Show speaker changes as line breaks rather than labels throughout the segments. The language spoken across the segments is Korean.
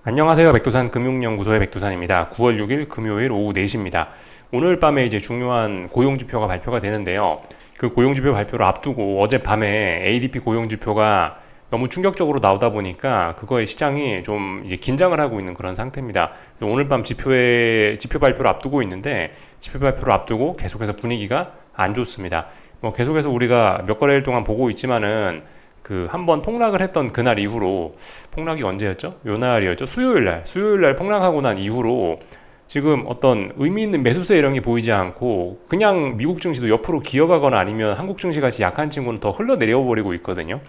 안녕하세요. 백두산 금융연구소의 백두산입니다. 9월 6일 금요일 오후 4시입니다. 오늘 밤에 이제 중요한 고용지표가 발표가 되는데요. 그 고용지표 발표를 앞두고 어젯밤에 ADP 고용지표가 너무 충격적으로 나오다 보니까 그거에 시장이 좀 이제 긴장을 하고 있는 그런 상태입니다. 오늘 밤 지표 발표를 앞두고 있는데 지표 발표를 앞두고 계속해서 분위기가 안 좋습니다. 뭐 계속해서 우리가 몇 거래일 동안 보고 있지만은 그 한 번 폭락을 했던 그날 이후로 폭락이 언제였죠? 요 날이었죠. 수요일 날 폭락하고 난 이후로 지금 어떤 의미 있는 매수세 이런 게 보이지 않고 그냥 미국 증시도 옆으로 기어가거나 아니면 한국 증시 같이 약한 친구는 더 흘러내려 버리고 있거든요.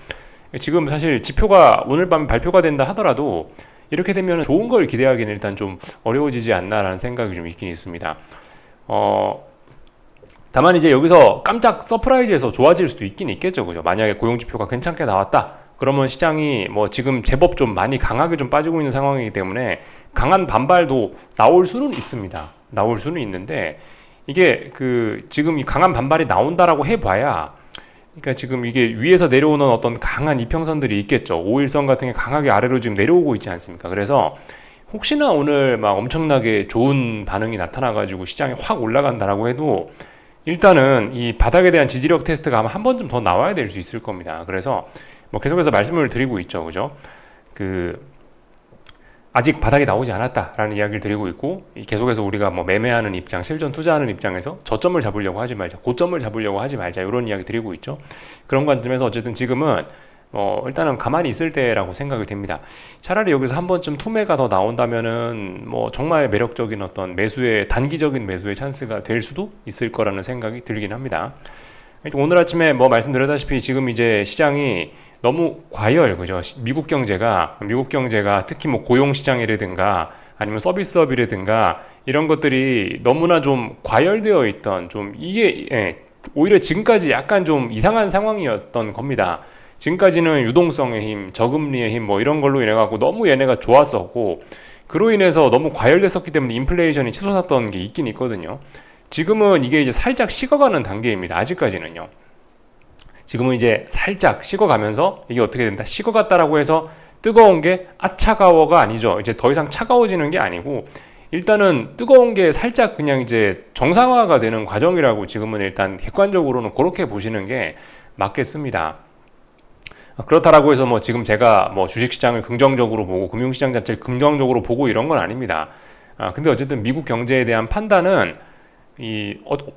지금 사실 지표가 오늘 밤 발표가 된다 하더라도 이렇게 되면 좋은 걸 기대하기는 일단 좀 어려워지지 않나라는 생각이 좀 있긴 있습니다. 다만 이제 여기서 깜짝 서프라이즈에서 좋아질 수도 있긴 있겠죠, 그죠? 만약에 고용지표가 괜찮게 나왔다. 그러면 시장이 뭐 지금 제법 좀 많이 강하게 좀 빠지고 있는 상황이기 때문에 강한 반발도 나올 수는 있습니다. 나올 수는 있는데 이게 그 지금 이 강한 반발이 나온다라고 해봐야 그러니까 지금 이게 위에서 내려오는 어떤 강한 이평선들이 있겠죠. 5일선 같은 게 강하게 아래로 지금 내려오고 있지 않습니까? 그래서 혹시나 오늘 막 엄청나게 좋은 반응이 나타나가지고 시장이 확 올라간다라고 해도 일단은 이 바닥에 대한 지지력 테스트가 아마 한 번쯤 더 나와야 될 수 있을 겁니다. 그래서 뭐 계속해서 말씀을 드리고 있죠, 그죠? 그 아직 바닥이 나오지 않았다라는 이야기를 드리고 있고 계속해서 우리가 뭐 매매하는 입장, 실전 투자하는 입장에서 저점을 잡으려고 하지 말자, 고점을 잡으려고 하지 말자 이런 이야기 드리고 있죠. 그런 관점에서 어쨌든 지금은 일단은 가만히 있을 때라고 생각이 됩니다. 차라리 여기서 한 번쯤 투매가 더 나온다면은 뭐 정말 매력적인 어떤 단기적인 매수의 찬스가 될 수도 있을 거라는 생각이 들긴 합니다. 오늘 아침에 뭐 말씀드렸다시피 지금 이제 시장이 너무 그죠? 미국 경제가 특히 뭐 고용 시장이라든가 아니면 서비스업이라든가 이런 것들이 너무나 좀 과열되어 있던 좀 오히려 지금까지 약간 좀 이상한 상황이었던 겁니다. 지금까지는 유동성의 힘, 저금리의 힘 뭐 이런 걸로 인해 갖고 너무 얘네가 좋았었고 그로 인해서 너무 과열됐었기 때문에 인플레이션이 치솟았던 게 있긴 있거든요. 지금은 이게 이제 살짝 식어가는 단계입니다. 아직까지는요. 지금은 이제 살짝 식어가면서 이게 어떻게 된다? 식어갔다라고 해서 뜨거운 게 차가워가 아니죠. 이제 더 이상 차가워지는 게 아니고 일단은 뜨거운 게 살짝 그냥 이제 정상화가 되는 과정이라고 지금은 일단 객관적으로는 그렇게 보시는 게 맞겠습니다. 그렇다라고 해서 뭐 지금 제가 뭐 주식시장을 긍정적으로 보고 금융시장 자체를 긍정적으로 보고 이런 건 아닙니다. 근데 어쨌든 미국 경제에 대한 판단은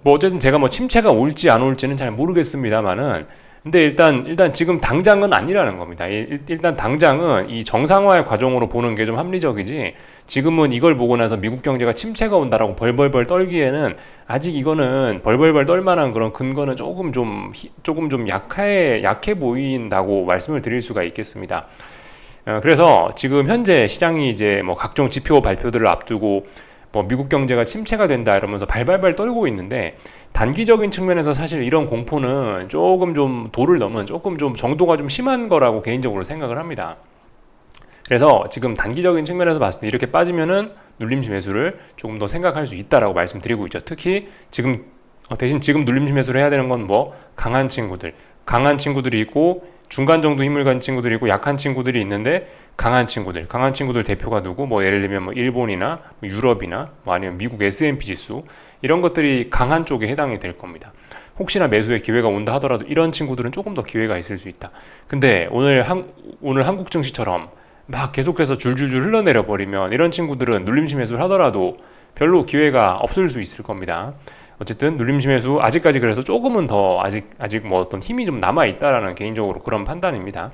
뭐 어쨌든 제가 뭐 침체가 올지 안 올지는 잘 모르겠습니다만은 근데 일단 지금 당장은 아니라는 겁니다. 일단 당장은 이 정상화의 과정으로 보는 게 좀 합리적이지 지금은 이걸 보고 나서 미국 경제가 침체가 온다라고 벌벌벌 떨기에는 아직 이거는 벌벌벌 떨만한 그런 근거는 조금 좀 약해 보인다고 말씀을 드릴 수가 있겠습니다. 그래서 지금 현재 시장이 이제 뭐 각종 지표 발표들을 앞두고 뭐 미국 경제가 침체가 된다 이러면서 발발발 떨고 있는데 단기적인 측면에서 사실 이런 공포는 조금 좀 도를 넘은 조금 좀 정도가 좀 심한 거라고 개인적으로 생각을 합니다. 그래서 지금 단기적인 측면에서 봤을 때 이렇게 빠지면은 눌림시 매수를 조금 더 생각할 수 있다라고 말씀드리고 있죠. 특히 지금 대신 지금 눌림시 매수를 해야 되는 건 뭐 강한 친구들이 있고 중간 정도 힘을 가진 친구들이 있고 약한 친구들이 있는데 강한 친구들 대표가 누구? 뭐 예를 들면 뭐 일본이나 뭐 유럽이나 뭐 아니면 미국 S&P 지수 이런 것들이 강한 쪽에 해당이 될 겁니다. 혹시나 매수의 기회가 온다 하더라도 이런 친구들은 조금 더 기회가 있을 수 있다. 근데 오늘 한국 증시처럼 막 계속해서 줄줄줄 흘러내려 버리면 이런 친구들은 눌림시 매수를 하더라도 별로 기회가 없을 수 있을 겁니다. 어쨌든 눌림시 매수 아직까지 그래서 조금은 더 아직 뭐 어떤 힘이 좀 남아 있다라는 개인적으로 그런 판단입니다.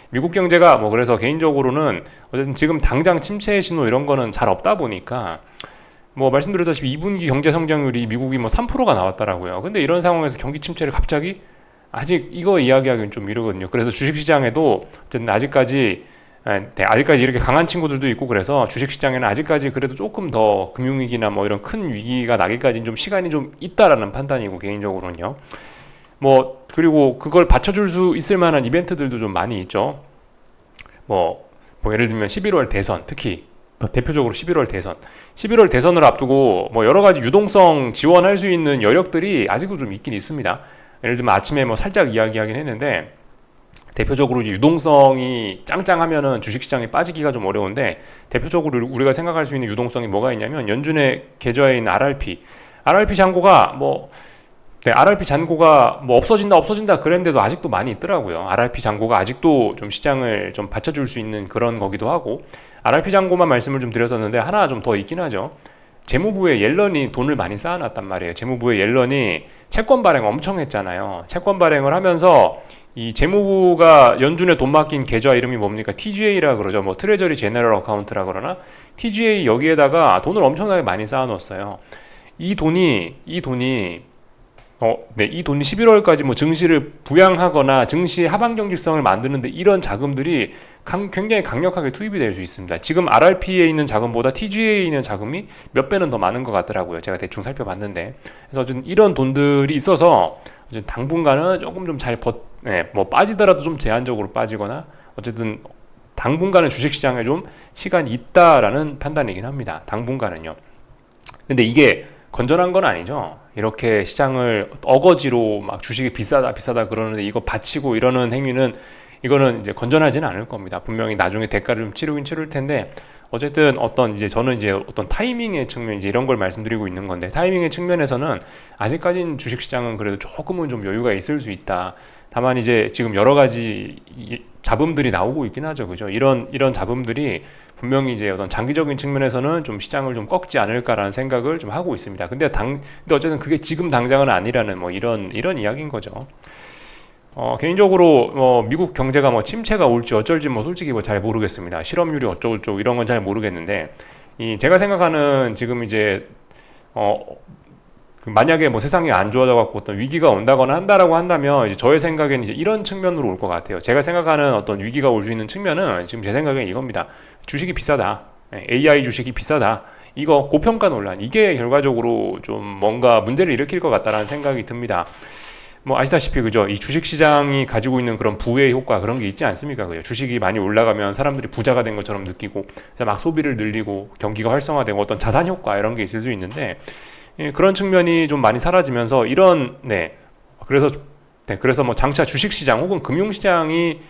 미국 경제가 뭐 그래서 개인적으로는 어쨌든 지금 당장 침체의 신호 이런 거는 잘 없다 보니까 뭐 말씀드렸다시피 2분기 경제 성장률이 미국이 뭐 3%가 나왔더라고요. 근데 이런 상황에서 경기 침체를 갑자기 아직 이거 이야기하기는 좀 이르거든요. 그래서 주식시장에도 어쨌든 아직까지 이렇게 강한 친구들도 있고 그래서 주식시장에는 아직까지 그래도 조금 더 금융위기나 뭐 이런 큰 위기가 나기까지는 좀 시간이 좀 있다라는 판단이고 개인적으로는요. 뭐 그리고 그걸 받쳐줄 수 있을 만한 이벤트들도 좀 많이 있죠. 뭐 예를 들면 11월 대선 특히 대표적으로 11월 대선을 앞두고 뭐 여러 가지 유동성 지원할 수 있는 여력들이 아직도 좀 있긴 있습니다. 예를 들면 아침에 뭐 살짝 이야기하긴 했는데 대표적으로 유동성이 짱짱하면은 주식시장이 빠지기가 좀 어려운데, 대표적으로 우리가 생각할 수 있는 유동성이 뭐가 있냐면 연준의 계좌에 있는 RRP 잔고가 RRP 잔고가 뭐 없어진다 그랬는데도 아직도 많이 있더라고요. RRP 잔고가 아직도 좀 시장을 좀 받쳐줄 수 있는 그런 거기도 하고, RRP 잔고만 말씀을 좀 드렸었는데 하나 좀 더 있긴 하죠. 재무부에 옐런이 돈을 많이 쌓아놨단 말이에요. 재무부에 옐런이 채권 발행 엄청 했잖아요. 채권 발행을 하면서 이 재무부가 연준에 돈 맡긴 계좌 이름이 뭡니까? TGA라 그러죠. 뭐 트레저리 제너럴 어카운트라 그러나, TGA 여기에다가 돈을 엄청나게 많이 쌓아놨어요. 이 돈이 11월까지 뭐 증시를 부양하거나 증시 하방 경직성을 만드는데 이런 자금들이 굉장히 강력하게 투입이 될 수 있습니다. 지금 RRP에 있는 자금보다 TGA에 있는 자금이 몇 배는 더 많은 것 같더라고요. 제가 대충 살펴봤는데. 그래서 어쨌든 이런 돈들이 있어서 당분간은 조금 좀 뭐 빠지더라도 좀 제한적으로 빠지거나, 어쨌든 당분간은 주식시장에 좀 시간이 있다라는 판단이긴 합니다. 당분간은요. 근데 이게 건전한 건 아니죠. 이렇게 시장을 어거지로 막 주식이 비싸다 그러는데 이거 바치고 이러는 행위는, 이거는 이제 건전하지는 않을 겁니다. 분명히 나중에 대가를 좀 치르긴 치를 텐데, 어쨌든 저는 이제 어떤 타이밍의 측면, 이제 이런 걸 말씀드리고 있는 건데, 타이밍의 측면에서는 아직까지는 주식시장은 그래도 조금은 좀 여유가 있을 수 있다. 다만 이제 지금 여러 가지 잡음들이 나오고 있긴 하죠. 그죠? 이런 잡음들이 분명히 이제 어떤 장기적인 측면에서는 좀 시장을 좀 꺾지 않을까라는 생각을 좀 하고 있습니다. 근데 어쨌든 그게 지금 당장은 아니라는 뭐 이런 이야기인 거죠. 개인적으로 미국 경제가 뭐 침체가 올지 어쩔지 뭐 솔직히 뭐 잘 모르겠습니다. 실업률이 어쩌고저쩌고 이런 건 잘 모르겠는데, 제가 생각하는 지금 이제 만약에 뭐 세상이 안 좋아져 갖고 어떤 위기가 온다거나 한다라고 한다면, 이제 저의 생각에는 이제 이런 측면으로 올 것 같아요. 제가 생각하는 어떤 위기가 올 수 있는 측면은 지금 제 생각엔 이겁니다. 주식이 비싸다. AI 주식이 비싸다. 이거 고평가 논란. 이게 결과적으로 좀 뭔가 문제를 일으킬 것 같다라는 생각이 듭니다. 뭐 아시다시피 그죠? 이 주식시장이 가지고 있는 그런 부의 효과, 그런 게 있지 않습니까? 그죠? 주식이 많이 올라가면 사람들이 부자가 된 것처럼 느끼고 막 소비를 늘리고 경기가 활성화되고 어떤 자산 효과 이런 게 있을 수 있는데, 그런 측면이 좀 많이 사라지면서 그래서 뭐 장차 주식시장 혹은 금융시장이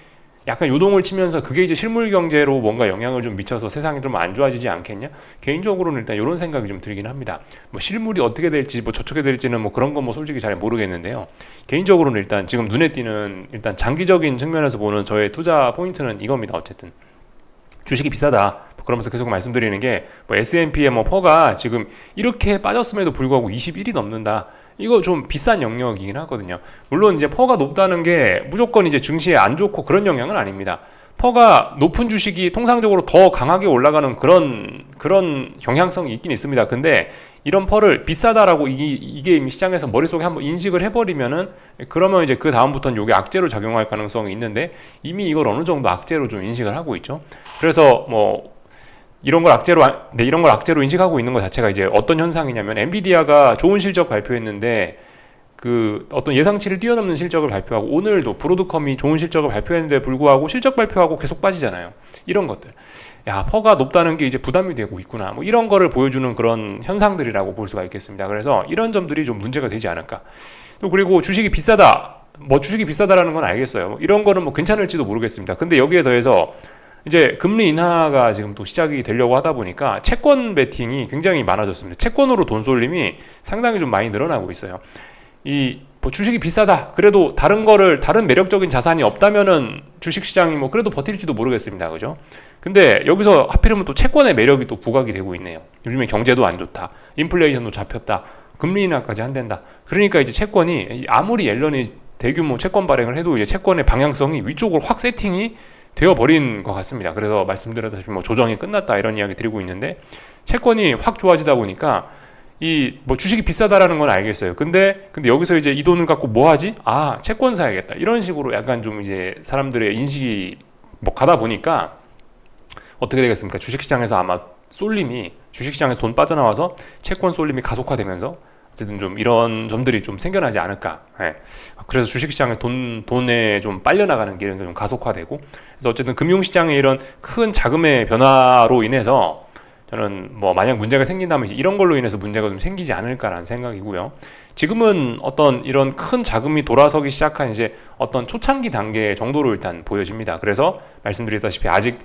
약간 요동을 치면서 그게 이제 실물 경제로 뭔가 영향을 좀 미쳐서 세상이 좀 안 좋아지지 않겠냐? 개인적으로는 일단 이런 생각이 좀 들긴 합니다. 뭐 실물이 어떻게 될지 뭐 저쪽에 될지는 뭐 그런 건 뭐 솔직히 잘 모르겠는데요. 개인적으로는 일단 지금 눈에 띄는 일단 장기적인 측면에서 보는 저의 투자 포인트는 이겁니다. 어쨌든 주식이 비싸다. 그러면서 계속 말씀드리는 게, 뭐 S&P의 뭐 퍼가 지금 이렇게 빠졌음에도 불구하고 21이 넘는다. 이거 좀 비싼 영역이긴 하거든요. 물론 이제 퍼가 높다는 게 무조건 이제 증시에 안 좋고 그런 영향은 아닙니다. 퍼가 높은 주식이 통상적으로 더 강하게 올라가는 그런 경향성이 있긴 있습니다. 근데 이런 퍼를 비싸다라고 이게 이미 시장에서 머릿속에 한번 인식을 해버리면은, 그러면 이제 그 다음부터는 이게 악재로 작용할 가능성이 있는데, 이미 이걸 어느 정도 악재로 좀 인식을 하고 있죠. 그래서 뭐 이런 걸 악재로 인식하고 있는 것 자체가 이제 어떤 현상이냐면, 엔비디아가 좋은 실적 발표했는데 그 어떤 예상치를 뛰어넘는 실적을 발표하고, 오늘도 브로드컴이 좋은 실적을 발표했는데 불구하고 실적 발표하고 계속 빠지잖아요. 이런 것들, 퍼가 높다는 게 이제 부담이 되고 있구나, 뭐 이런 거를 보여주는 그런 현상들이라고 볼 수가 있겠습니다. 그래서 이런 점들이 좀 문제가 되지 않을까. 또 그리고 주식이 비싸다라는 건 알겠어요. 이런 거는 뭐 괜찮을지도 모르겠습니다. 근데 여기에 더해서 이제 금리 인하가 지금 또 시작이 되려고 하다 보니까 채권 베팅이 굉장히 많아졌습니다. 채권으로 돈 쏠림이 상당히 좀 많이 늘어나고 있어요. 뭐 주식이 비싸다. 그래도 다른 매력적인 자산이 없다면은 주식시장이 뭐 그래도 버틸지도 모르겠습니다. 그죠? 근데 여기서 하필이면 또 채권의 매력이 또 부각이 되고 있네요. 요즘에 경제도 안 좋다. 인플레이션도 잡혔다. 금리 인하까지 한댄다. 그러니까 이제 채권이, 아무리 옐런이 대규모 채권 발행을 해도 이제 채권의 방향성이 위쪽으로 확 세팅이 되어버린 것 같습니다. 그래서 말씀드렸다시피 뭐 조정이 끝났다 이런 이야기 드리고 있는데, 채권이 확 좋아지다 보니까 뭐 주식이 비싸다라는 건 알겠어요. 근데 여기서 이제 이 돈을 갖고 뭐 하지? 채권 사야겠다. 이런 식으로 약간 좀 이제 사람들의 인식이 뭐 가다 보니까 어떻게 되겠습니까? 주식시장에서 아마 주식시장에서 돈 빠져나와서 채권 쏠림이 가속화되면서 어쨌든 좀 이런 점들이 좀 생겨나지 않을까. 그래서 주식시장에 돈에 좀 빨려나가는 게 이런 게 좀 가속화되고, 그래서 어쨌든 금융시장의 이런 큰 자금의 변화로 인해서 저는 뭐 만약 문제가 생긴다면 이런 걸로 인해서 문제가 좀 생기지 않을까라는 생각이고요. 지금은 어떤 이런 큰 자금이 돌아서기 시작한 이제 어떤 초창기 단계 정도로 일단 보여집니다. 그래서 말씀드렸다시피 아직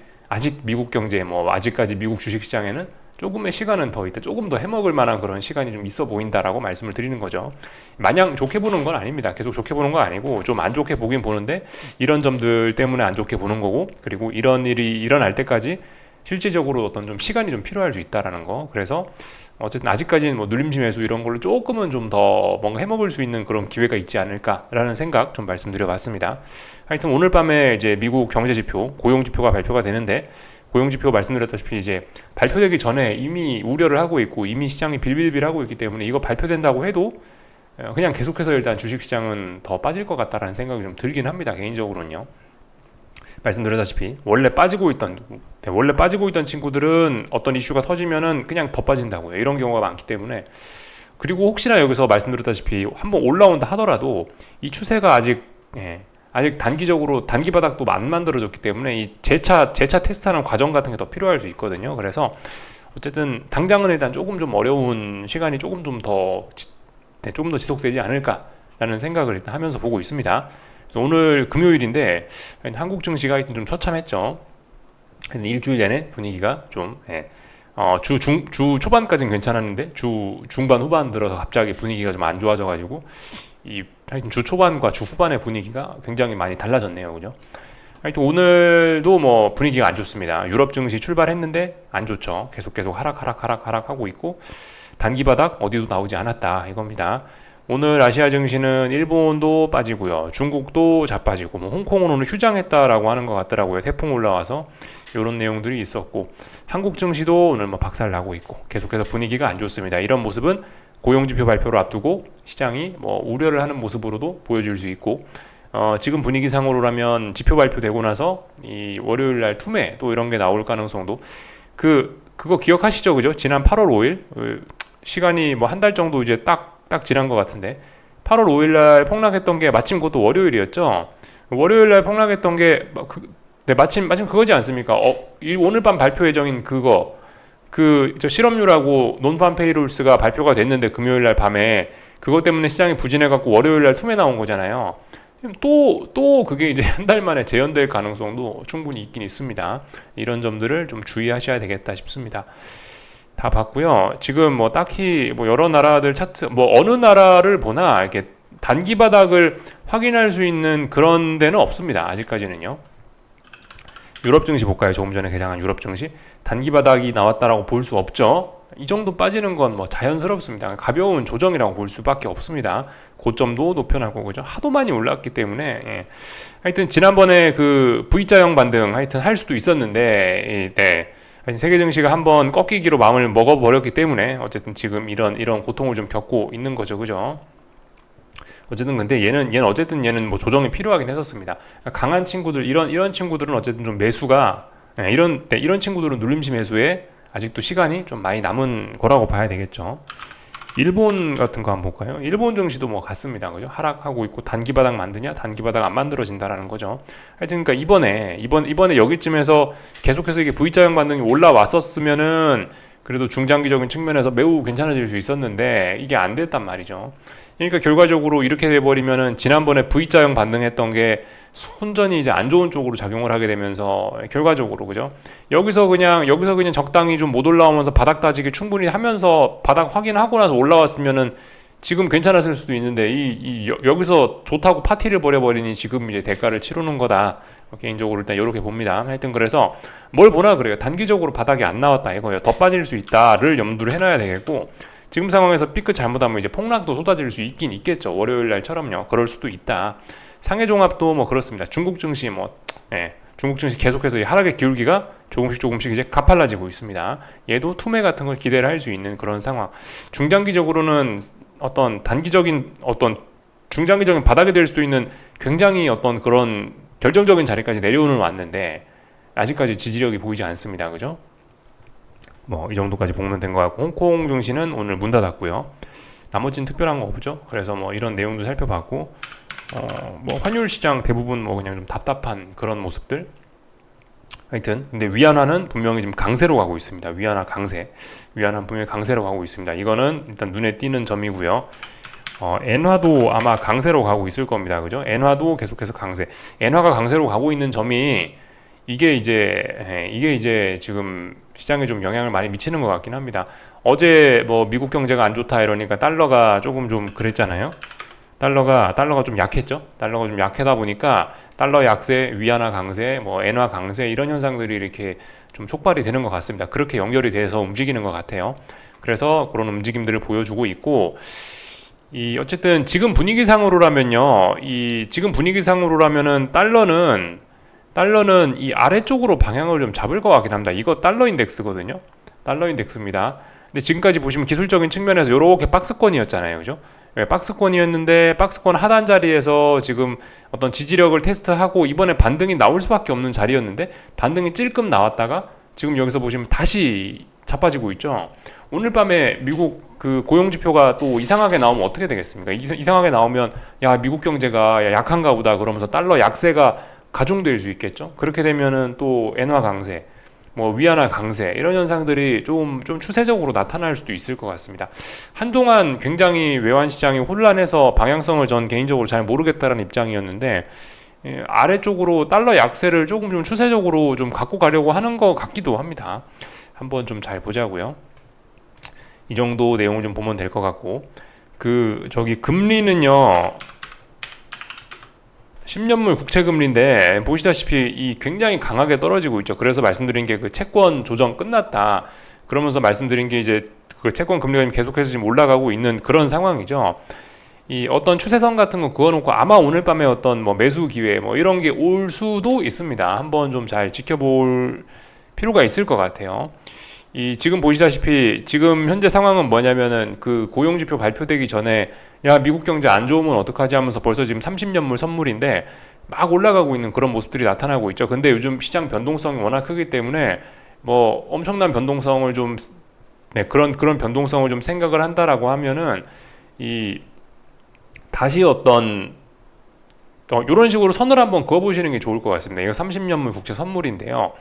미국 경제 뭐 아직까지 미국 주식시장에는 조금의 시간은 더 있다, 조금 더 해먹을 만한 그런 시간이 좀 있어 보인다라고 말씀을 드리는 거죠. 마냥 좋게 보는 건 아닙니다. 계속 좋게 보는 건 아니고 좀 안 좋게 보긴 보는데 이런 점들 때문에 안 좋게 보는 거고, 그리고 이런 일이 일어날 때까지 실질적으로 어떤 좀 시간이 좀 필요할 수 있다라는 거. 그래서 어쨌든 아직까지는 뭐 눌림지 매수 이런 걸로 조금은 좀 더 뭔가 해먹을 수 있는 그런 기회가 있지 않을까라는 생각 좀 말씀드려봤습니다. 하여튼 오늘 밤에 이제 미국 경제지표, 고용지표가 발표가 되는데, 고용지표 말씀드렸다시피 이제 발표되기 전에 이미 우려를 하고 있고 이미 시장이 빌빌빌하고 있기 때문에 이거 발표된다고 해도 그냥 계속해서 일단 주식시장은 더 빠질 것 같다라는 생각이 좀 들긴 합니다. 개인적으로는요. 말씀드렸다시피 원래 빠지고 있던 친구들은 어떤 이슈가 터지면은 그냥 더 빠진다고요. 이런 경우가 많기 때문에. 그리고 혹시나 여기서 말씀드렸다시피 한번 올라온다 하더라도 이 추세가 아직 단기적으로 단기 바닥도 안 만들어졌기 때문에 이 재차 테스트하는 과정 같은 게 더 필요할 수 있거든요. 그래서 어쨌든 당장은 일단 좀 어려운 시간이 조금 더 지속되지 않을까라는 생각을 일단 하면서 보고 있습니다. 오늘 금요일인데 한국 증시가 하여튼 좀 처참했죠. 일주일 내내 분위기가 좀 주 초반까지는 괜찮았는데 주 중반 후반 들어서 갑자기 분위기가 좀 안 좋아져가지고 하여튼 주 초반과 주 후반의 분위기가 굉장히 많이 달라졌네요, 그죠? 하여튼 오늘도 뭐 분위기가 안 좋습니다. 유럽 증시 출발했는데 안 좋죠. 계속 하락하고 있고 단기 바닥 어디도 나오지 않았다 이겁니다. 오늘 아시아 증시는 일본도 빠지고요, 중국도 자빠지고 뭐 홍콩은 오늘 휴장했다라고 하는 것 같더라고요. 태풍 올라와서 이런 내용들이 있었고, 한국 증시도 오늘 뭐 박살나고 있고 계속해서 분위기가 안 좋습니다. 이런 모습은 고용지표 발표를 앞두고 시장이 뭐 우려를 하는 모습으로도 보여질 수 있고, 지금 분위기상으로라면 지표 발표되고 나서 이 월요일날 투매 또 이런 게 나올 가능성도 그거 기억하시죠, 그죠? 지난 8월 5일 시간이 뭐 한 달 정도 이제 딱 지난 것 같은데 8월 5일날 폭락했던 게 마침 그것도 월요일이었죠. 월요일날 폭락했던 게 마침 그거지 않습니까? 오늘 밤 발표 예정인 저 실업률하고 논판 페이롤스가 발표가 됐는데 금요일날 밤에 그것 때문에 시장이 부진해갖고 월요일날 투매 나온 거잖아요. 또 그게 이제 한 달 만에 재현될 가능성도 충분히 있긴 있습니다. 이런 점들을 좀 주의하셔야 되겠다 싶습니다. 다 봤고요. 지금 뭐 딱히 뭐 여러 나라들 차트, 뭐 어느 나라를 보나 이렇게 단기 바닥을 확인할 수 있는 그런 데는 없습니다. 아직까지는요. 유럽 증시 볼까요? 조금 전에 개장한 유럽 증시 단기 바닥이 나왔다라고 볼 수 없죠. 이 정도 빠지는 건 뭐 자연스럽습니다. 가벼운 조정이라고 볼 수밖에 없습니다. 고점도 높여나고 그죠? 하도 많이 올랐기 때문에 하여튼 지난번에 그 V자형 반등 하여튼 할 수도 있었는데 세계 증시가 한번 꺾이기로 마음을 먹어버렸기 때문에 어쨌든 지금 이런 고통을 좀 겪고 있는 거죠, 그죠? 어쨌든 근데 얘는 뭐 조정이 필요하긴 했었습니다. 강한 친구들 이런 친구들은 어쨌든 좀 매수가 이런 친구들은 눌림시 매수에 아직도 시간이 좀 많이 남은 거라고 봐야 되겠죠. 일본 같은 거 한번 볼까요? 일본 증시도 뭐 같습니다, 그죠? 하락하고 있고 단기 바닥 만드냐, 단기 바닥 안 만들어진다라는 거죠. 하여튼 그러니까 이번에 여기쯤에서 계속해서 이게 V자형 반등이 올라왔었으면은 그래도 중장기적인 측면에서 매우 괜찮아질 수 있었는데 이게 안 됐단 말이죠. 그러니까 결과적으로 이렇게 돼버리면은 지난번에 V자형 반등했던 게 순전히 이제 안 좋은 쪽으로 작용을 하게 되면서 결과적으로 그죠? 여기서 그냥 적당히 좀 못 올라오면서 바닥 따지기 충분히 하면서 바닥 확인하고 나서 올라왔으면은 지금 괜찮았을 수도 있는데 여기서 좋다고 파티를 벌여버리니 지금 이제 대가를 치르는 거다. 개인적으로 일단 이렇게 봅니다. 하여튼 그래서 뭘 보나 그래요. 단기적으로 바닥이 안 나왔다 이거예요. 더 빠질 수 있다를 염두를 해놔야 되겠고, 지금 상황에서 피크 잘못하면 이제 폭락도 쏟아질 수 있긴 있겠죠. 월요일 날처럼요. 그럴 수도 있다. 상해 종합도 뭐 그렇습니다. 중국 증시 중국 증시 계속해서 이 하락의 기울기가 조금씩 이제 가팔라지고 있습니다. 얘도 투매 같은 걸 기대를 할 수 있는 그런 상황. 중장기적으로는 중장기적인 바닥이 될 수도 있는 굉장히 어떤 그런 결정적인 자리까지 내려오는 왔는데 아직까지 지지력이 보이지 않습니다. 그죠? 뭐 이 정도까지 보면 된 것 같고, 홍콩 증시는 오늘 문 닫았고요. 나머지는 특별한 거 없죠. 그래서 뭐 이런 내용도 살펴봤고, 뭐 환율 시장 대부분 뭐 그냥 좀 답답한 그런 모습들. 하여튼 근데 위안화는 분명히 지금 강세로 가고 있습니다. 위안화 강세, 위안화 분명히 강세로 가고 있습니다. 이거는 일단 눈에 띄는 점이고요. 엔화도 아마 강세로 가고 있을 겁니다. 그죠? 엔화도 계속해서 강세. 엔화가 강세로 가고 있는 점이 이게 이제 지금 시장에 좀 영향을 많이 미치는 것 같긴 합니다. 어제 뭐 미국 경제가 안 좋다 이러니까 달러가 조금 좀 그랬잖아요. 달러가 좀 약했죠. 달러가 좀 약하다 보니까 달러 약세, 위안화 강세, 뭐 엔화 강세 이런 현상들이 이렇게 좀 촉발이 되는 것 같습니다. 그렇게 연결이 돼서 움직이는 것 같아요. 그래서 그런 움직임들을 보여주고 있고, 이 어쨌든 지금 분위기상으로라면요, 이 지금 분위기상으로라면은 달러는 이 아래쪽으로 방향을 좀 잡을 것 같긴 합니다. 이거 달러 인덱스거든요. 달러 인덱스입니다. 근데 지금까지 보시면 기술적인 측면에서 이렇게 박스권이었잖아요. 그죠? 박스권이었는데 박스권 하단 자리에서 지금 어떤 지지력을 테스트하고 이번에 반등이 나올 수밖에 없는 자리였는데 반등이 찔끔 나왔다가 지금 여기서 보시면 다시 자빠지고 있죠. 오늘 밤에 미국 그 고용지표가 또 이상하게 나오면 어떻게 되겠습니까? 이상하게 나오면 야 미국 경제가 약한가 보다 그러면서 달러 약세가 가중될 수 있겠죠. 그렇게 되면은 또 엔화 강세, 뭐 위안화 강세 이런 현상들이 좀 추세적으로 나타날 수도 있을 것 같습니다. 한동안 굉장히 외환 시장이 혼란해서 방향성을 전 개인적으로 잘 모르겠다라는 입장이었는데 아래쪽으로 달러 약세를 조금 좀 추세적으로 좀 갖고 가려고 하는 것 같기도 합니다. 한번 좀 잘 보자고요. 이 정도 내용을 좀 보면 될 것 같고, 저기 금리는요 10년물 국채금리인데 보시다시피 이 굉장히 강하게 떨어지고 있죠. 그래서 말씀드린 게 그 채권 조정 끝났다 그러면서 말씀드린 게 이제 그 채권 금리가 계속해서 지금 올라가고 있는 그런 상황이죠. 이 어떤 추세선 같은 거 그어놓고 아마 오늘 밤에 어떤 뭐 매수 기회 뭐 이런 게 올 수도 있습니다. 한번 좀 잘 지켜볼 필요가 있을 것 같아요. 지금 보시다시피 지금 현재 상황은 뭐냐면은 그 고용지표 발표되기 전에 야 미국 경제 안 좋으면 어떡하지 하면서 벌써 지금 30년물 선물인데 막 올라가고 있는 그런 모습들이 나타나고 있죠. 근데 요즘 시장 변동성이 워낙 크기 때문에 뭐 엄청난 변동성을 좀 그런 변동성을 좀 생각을 한다라고 하면은 다시 이런 식으로 선을 한번 그어보시는 게 좋을 것 같습니다. 이거 30년물 국채 선물인데요.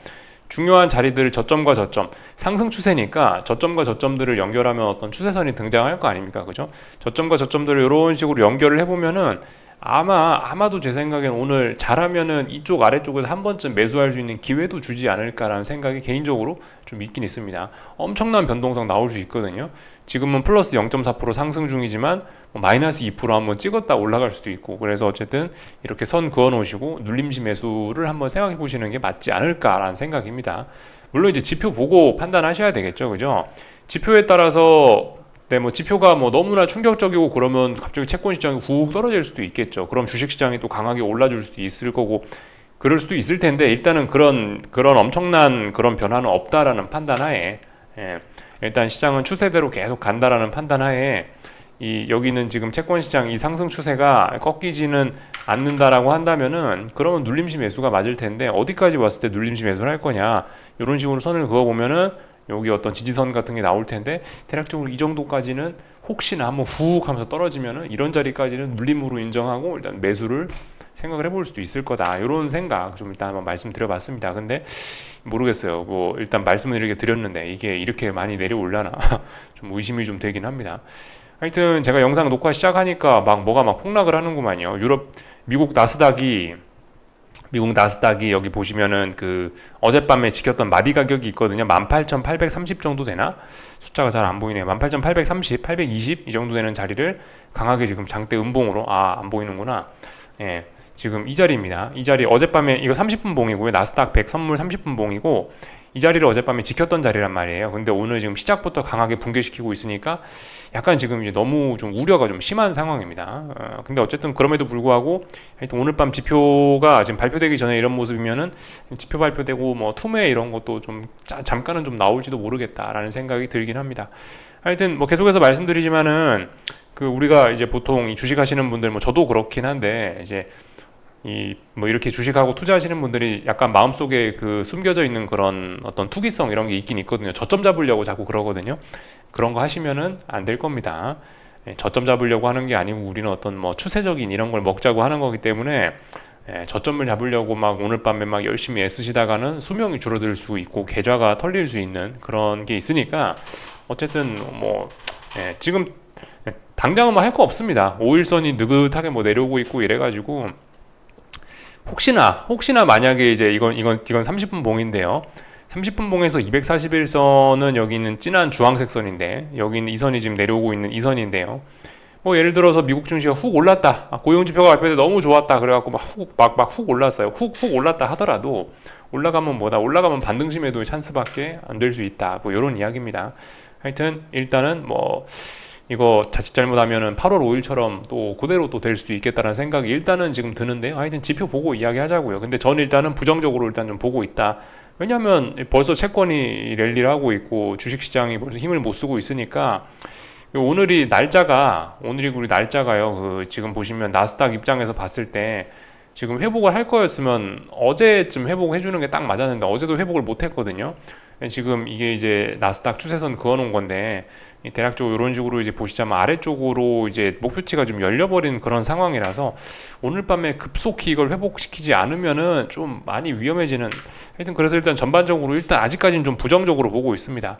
중요한 자리들 저점과 저점 상승 추세니까 저점과 저점들을 연결하면 어떤 추세선이 등장할 거 아닙니까? 그죠? 저점과 저점들을 이런 식으로 연결을 해보면은 아마도 제 생각엔 오늘 잘하면은 이쪽 아래쪽에서 한 번쯤 매수할 수 있는 기회도 주지 않을까라는 생각이 개인적으로 좀 있긴 있습니다. 엄청난 변동성 나올 수 있거든요. 지금은 플러스 0.4% 상승 중이지만 마이너스 2% 한번 찍었다 올라갈 수도 있고, 그래서 어쨌든 이렇게 선 그어 놓으시고 눌림시 매수를 한번 생각해 보시는 게 맞지 않을까라는 생각입니다. 물론 이제 지표 보고 판단하셔야 되겠죠. 그죠? 지표에 따라서 뭐 지표가 뭐 너무나 충격적이고 그러면 갑자기 채권 시장이 훅 떨어질 수도 있겠죠. 그럼 주식 시장이 또 강하게 올라줄 수도 있을 거고 그럴 수도 있을 텐데, 일단은 그런 엄청난 그런 변화는 없다라는 판단하에 일단 시장은 추세대로 계속 간다라는 판단하에 여기는 지금 채권 시장 이 상승 추세가 꺾이지는 않는다라고 한다면은 그러면 눌림시 매수가 맞을 텐데, 어디까지 왔을 때 눌림시 매수를 할 거냐 이런 식으로 선을 그어 보면은 여기 어떤 지지선 같은 게 나올 텐데 대략적으로 이 정도까지는 혹시나 한번 훅 하면서 떨어지면은 이런 자리까지는 눌림으로 인정하고 일단 매수를 생각을 해볼 수도 있을 거다, 이런 생각 좀 일단 한번 말씀드려봤습니다. 근데 모르겠어요. 뭐 일단 말씀을 이렇게 드렸는데 이게 이렇게 많이 내려올려나 좀 의심이 좀 되긴 합니다. 하여튼 제가 영상 녹화 시작하니까 뭐가 폭락을 하는구만요. 미국 나스닥이 여기 보시면은 어젯밤에 지켰던 마디 가격이 있거든요. 18,830 정도 되나? 숫자가 잘 안 보이네요. 18,830, 820 이 정도 되는 자리를 강하게 지금 장대 음봉으로 안 보이는구나. 예. 지금 이 자리입니다. 이 자리 어젯밤에 이거 30분 봉이고요. 나스닥 100 선물 30분 봉이고 이 자리를 어젯밤에 지켰던 자리란 말이에요. 근데 오늘 지금 시작부터 강하게 붕괴시키고 있으니까 약간 지금 이제 너무 좀 우려가 좀 심한 상황입니다. 근데 어쨌든 그럼에도 불구하고 하여튼 오늘 밤 지표가 지금 발표되기 전에 이런 모습이면은 지표 발표되고 뭐 투매 이런 것도 좀 잠깐은 좀 나올지도 모르겠다라는 생각이 들긴 합니다. 하여튼 뭐 계속해서 말씀드리지만은 우리가 이제 보통 이 주식하시는 분들 뭐 저도 그렇긴 한데 이제 뭐 이렇게 주식하고 투자하시는 분들이 약간 마음속에 숨겨져 있는 그런 어떤 투기성 이런 게 있긴 있거든요. 저점 잡으려고 자꾸 그러거든요. 그런 거 하시면은 안 될 겁니다. 저점 잡으려고 하는 게 아니고 우리는 어떤 뭐 추세적인 이런 걸 먹자고 하는 거기 때문에 저점을 잡으려고 막 오늘 밤에 막 열심히 애쓰시다가는 수명이 줄어들 수 있고 계좌가 털릴 수 있는 그런 게 있으니까 어쨌든 뭐 지금 당장은 뭐 할 거 없습니다. 5일선이 느긋하게 뭐 내려오고 있고 이래가지고 혹시나 만약에 이제 이건 30분 봉인데요. 30분 봉에서 241선은 여기 있는 진한 주황색 선인데 여기 있는 이 선이 지금 내려오고 있는 이 선인데요. 뭐 예를 들어서 미국 증시가 훅 올랐다. 고용지표가 발표돼 너무 좋았다. 그래갖고 훅 올랐어요. 훅 올랐다 하더라도 올라가면 뭐다? 올라가면 반등심에도 찬스밖에 안 될 수 있다. 뭐 이런 이야기입니다. 하여튼 일단은 뭐 이거 자칫 잘못하면은 8월 5일처럼 또 그대로 또 될 수도 있겠다는 생각이 일단은 지금 드는데요. 하여튼 지표 보고 이야기하자고요. 근데 저는 일단은 부정적으로 일단 좀 보고 있다. 왜냐하면 벌써 채권이 랠리를 하고 있고 주식시장이 벌써 힘을 못 쓰고 있으니까 오늘이 우리 날짜가요. 그 지금 보시면 나스닥 입장에서 봤을 때 지금 회복을 할 거였으면 어제쯤 회복해 주는 게 딱 맞았는데 어제도 회복을 못 했거든요. 지금 이게 이제 나스닥 추세선 그어놓은 건데 대략적으로 이런 식으로 이제 보시자면 아래쪽으로 이제 목표치가 좀 열려버린 그런 상황이라서 오늘 밤에 급속히 이걸 회복시키지 않으면은 좀 많이 위험해지는. 하여튼 그래서 일단 전반적으로 일단 아직까지는 좀 부정적으로 보고 있습니다.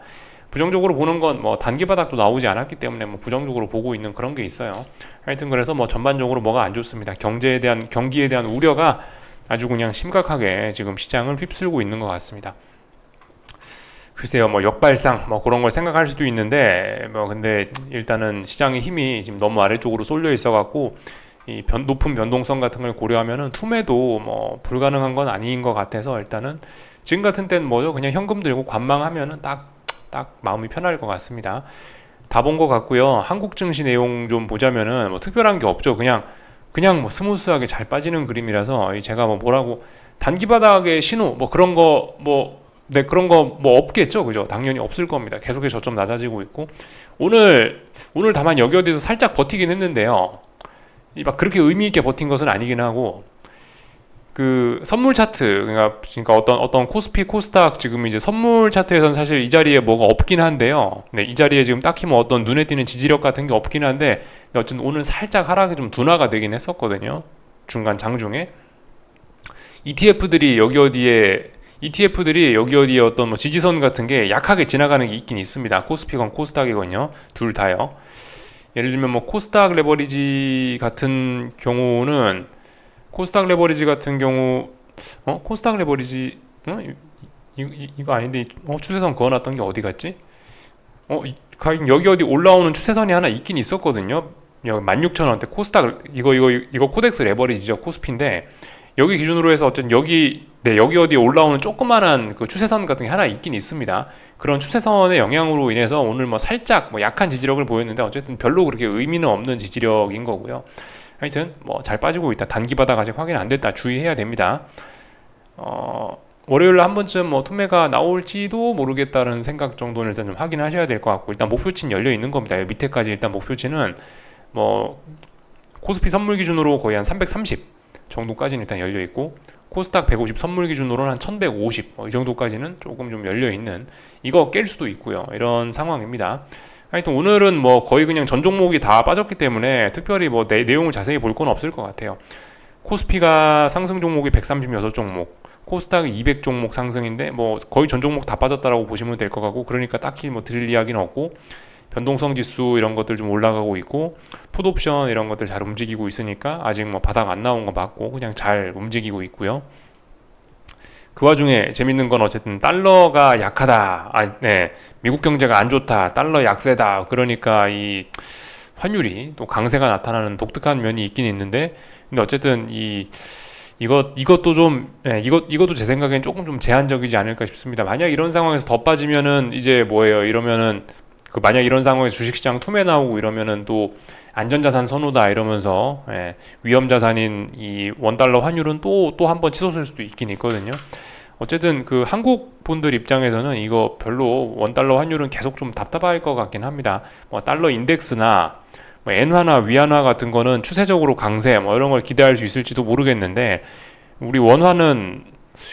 부정적으로 보는 건 뭐 단기 바닥도 나오지 않았기 때문에 뭐 부정적으로 보고 있는 그런 게 있어요. 하여튼 그래서 뭐 전반적으로 뭐가 안 좋습니다. 경기에 대한 우려가 아주 그냥 심각하게 지금 시장을 휩쓸고 있는 것 같습니다. 글쎄요, 뭐 역발상 뭐 그런 걸 생각할 수도 있는데 뭐 근데 일단은 시장의 힘이 지금 너무 아래쪽으로 쏠려 있어갖고 이 높은 변동성 같은 걸 고려하면은 투매도 뭐 불가능한 건 아닌 것 같아서 일단은 지금 같은 때는 뭐죠? 그냥 현금 들고 관망하면은 딱 마음이 편할 것 같습니다. 다 본 것 같고요. 한국 증시 내용 좀 보자면은 뭐 특별한 게 없죠. 그냥 뭐 스무스하게 잘 빠지는 그림이라서 제가 뭐 뭐라고 단기 바닥의 신호 뭐 그런 거 그런 거 뭐 없겠죠, 그죠? 당연히 없을 겁니다. 계속해서 저점 낮아지고 있고 오늘 다만 여기 어디서 살짝 버티긴 했는데요. 막 그렇게 의미 있게 버틴 것은 아니긴 하고 그 선물 차트 그러니까 어떤 코스피 코스닥 지금 이제 선물 차트에서는 사실 이 자리에 뭐가 없긴 한데요. 네, 이 자리에 지금 딱히 뭐 어떤 눈에 띄는 지지력 같은 게 없긴 한데 어쨌든 오늘 살짝 하락이 좀 둔화가 되긴 했었거든요. 중간 장중에 ETF들이 여기 어디에 어떤 뭐 지지선 같은 게 약하게 지나가는 게 있긴 있습니다. 코스피건 코스닥이건요. 둘 다요. 예를 들면 뭐 코스닥 레버리지 같은 경우 코스닥 레버리지 이거 아닌데 추세선 그어놨던 게 어디 갔지? 여기 어디 올라오는 추세선이 하나 있긴 있었거든요. 16,000원대 코스닥 이거 코덱스 레버리지죠. 코스피인데 여기 기준으로 해서 어쨌든 여기 어디에 올라오는 조그만한 그 추세선 같은 게 하나 있긴 있습니다. 그런 추세선의 영향으로 인해서 오늘 뭐 살짝 뭐 약한 지지력을 보였는데 어쨌든 별로 그렇게 의미는 없는 지지력인 거고요. 하여튼 뭐 잘 빠지고 있다. 단기 바닥 아직 확인 안 됐다. 주의해야 됩니다. 월요일에 한 번쯤 뭐 투매가 나올지도 모르겠다는 생각 정도는 일단 좀 확인하셔야 될 것 같고 일단 목표치는 열려 있는 겁니다. 여기 밑에까지 일단 목표치는 뭐 코스피 선물 기준으로 거의 한 330 정도까지는 일단 열려 있고 코스닥 150 선물 기준으로는 한 1150 이 정도까지는 조금 좀 열려 있는 이거 깰 수도 있고요. 이런 상황입니다. 하여튼 오늘은 뭐 거의 그냥 전 종목이 다 빠졌기 때문에 특별히 뭐 내용을 자세히 볼 건 없을 것 같아요. 코스피가 상승 종목이 136종목, 코스닥이 200종목 상승인데 뭐 거의 전 종목 다 빠졌다라고 보시면 될 것 같고 그러니까 딱히 뭐 드릴 이야기는 없고 변동성 지수 이런 것들 좀 올라가고 있고 풋옵션 이런 것들 잘 움직이고 있으니까 아직 뭐 바닥 안 나온 거 맞고 그냥 잘 움직이고 있고요. 그 와중에 재밌는 건 어쨌든 달러가 약하다. 미국 경제가 안 좋다. 달러 약세다. 그러니까 이 환율이 또 강세가 나타나는 독특한 면이 있긴 있는데 근데 어쨌든 이것도 제 생각엔 조금 좀 제한적이지 않을까 싶습니다. 만약 이런 상황에서 더 빠지면은 이제 뭐예요? 이러면은 만약 이런 상황에서 주식시장 투매 나오고 이러면은 또 안전자산 선호다 이러면서 위험자산인 이 원달러 환율은 또 한 번 치솟을 수도 있긴 있거든요. 어쨌든 그 한국 분들 입장에서는 이거 별로 원달러 환율은 계속 좀 답답할 것 같긴 합니다. 뭐 달러 인덱스나 뭐 엔화나 위안화 같은 거는 추세적으로 강세 뭐 이런 걸 기대할 수 있을지도 모르겠는데 우리 원화는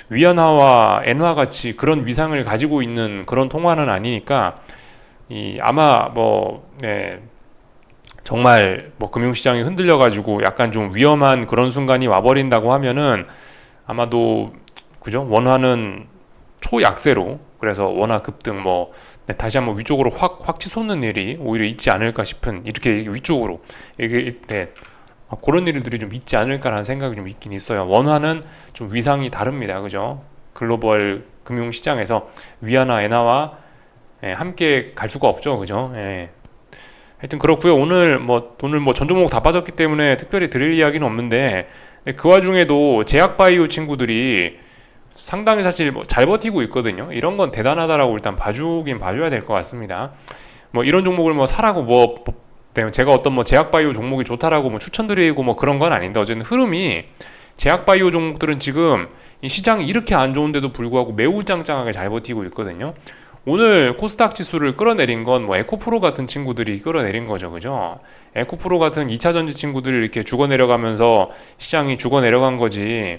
위안화와 엔화 같이 그런 위상을 가지고 있는 그런 통화는 아니니까 아마 정말 뭐 금융시장이 흔들려가지고 약간 좀 위험한 그런 순간이 와버린다고 하면은 아마도 그죠? 원화는 초약세로 그래서 원화 급등 뭐 네, 다시 한번 위쪽으로 확 치솟는 일이 오히려 있지 않을까 싶은 이렇게 위쪽으로 이게 네, 그런 일들이 좀 있지 않을까라는 생각이 좀 있긴 있어요. 원화는 좀 위상이 다릅니다. 그죠? 글로벌 금융시장에서 위안화, 엔화와 예, 함께 갈 수가 없죠. 그죠? 예. 하여튼 그렇고요. 오늘 뭐 전 종목 다 빠졌기 때문에 특별히 드릴 이야기는 없는데 그 와중에도 제약바이오 친구들이 상당히 사실 뭐잘 버티고 있거든요. 이런 건 대단하다라고 일단 봐주긴 봐줘야 될 것 같습니다. 뭐 이런 종목을 뭐 사라고 제가 어떤 뭐 제약바이오 종목이 좋다라고 뭐 추천드리고 뭐 그런 건 아닌데 어쨌든 흐름이 제약바이오 종목들은 지금 이 시장이 이렇게 안 좋은데도 불구하고 매우 짱짱하게 잘 버티고 있거든요. 오늘 코스닥 지수를 끌어내린 건 뭐 에코프로 같은 친구들이 끌어내린 거죠, 그죠? 에코프로 같은 2차전지 친구들이 이렇게 죽어 내려가면서 시장이 죽어 내려간 거지.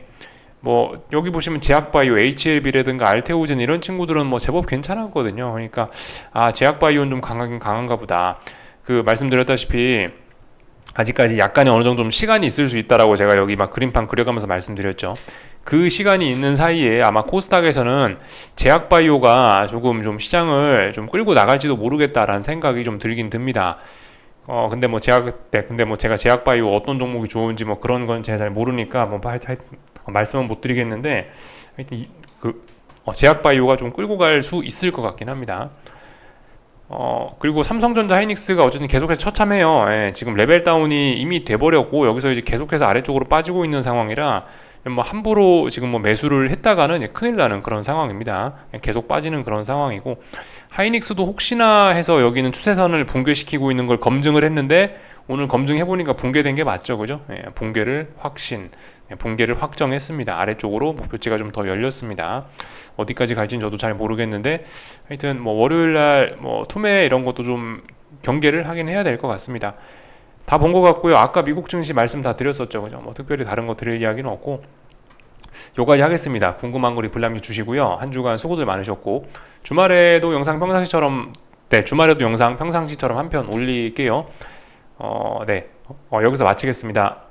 뭐 여기 보시면 제약바이오, HLB라든가 알테오젠 이런 친구들은 뭐 제법 괜찮았거든요. 그러니까 아 제약바이오는 좀 강하긴 강한가 보다. 그 말씀드렸다시피 아직까지 약간의 어느 정도 좀 시간이 있을 수 있다라고 제가 여기 막 그림판 그려가면서 말씀드렸죠. 그 시간이 있는 사이에 아마 코스닥에서는 제약바이오가 조금 좀 시장을 좀 끌고 나갈지도 모르겠다라는 생각이 좀 들긴 듭니다. 근데 뭐 제가 제약바이오 어떤 종목이 좋은지 뭐 그런 건 제가 잘 모르니까 말씀은 못 드리겠는데 하여튼 제약바이오가 좀 끌고 갈 수 있을 것 같긴 합니다. 그리고 삼성전자 하이닉스가 어쨌든 계속해서 처참해요. 예, 지금 레벨 다운이 이미 돼버렸고 여기서 이제 계속해서 아래쪽으로 빠지고 있는 상황이라 뭐 함부로 지금 뭐 매수를 했다가는 큰일 나는 그런 상황입니다. 계속 빠지는 그런 상황이고 하이닉스도 혹시나 해서 여기는 추세선을 붕괴시키고 있는 걸 검증을 했는데 오늘 검증해보니까 붕괴된 게 맞죠, 그죠? 예, 붕괴를 확정했습니다. 아래쪽으로 목표치가 좀 더 열렸습니다. 어디까지 갈지는 저도 잘 모르겠는데 하여튼 뭐 월요일날 뭐 투매 이런 것도 좀 경계를 하긴 해야 될 것 같습니다. 다 본 것 같고요. 아까 미국 증시 말씀 다 드렸었죠, 그죠? 뭐 특별히 다른 거 드릴 이야기는 없고 요까지 하겠습니다. 궁금한 거 리플 남겨주시고요. 한 주간 수고들 많으셨고 주말에도 영상 평상시처럼 한 편 올릴게요. 여기서 마치겠습니다.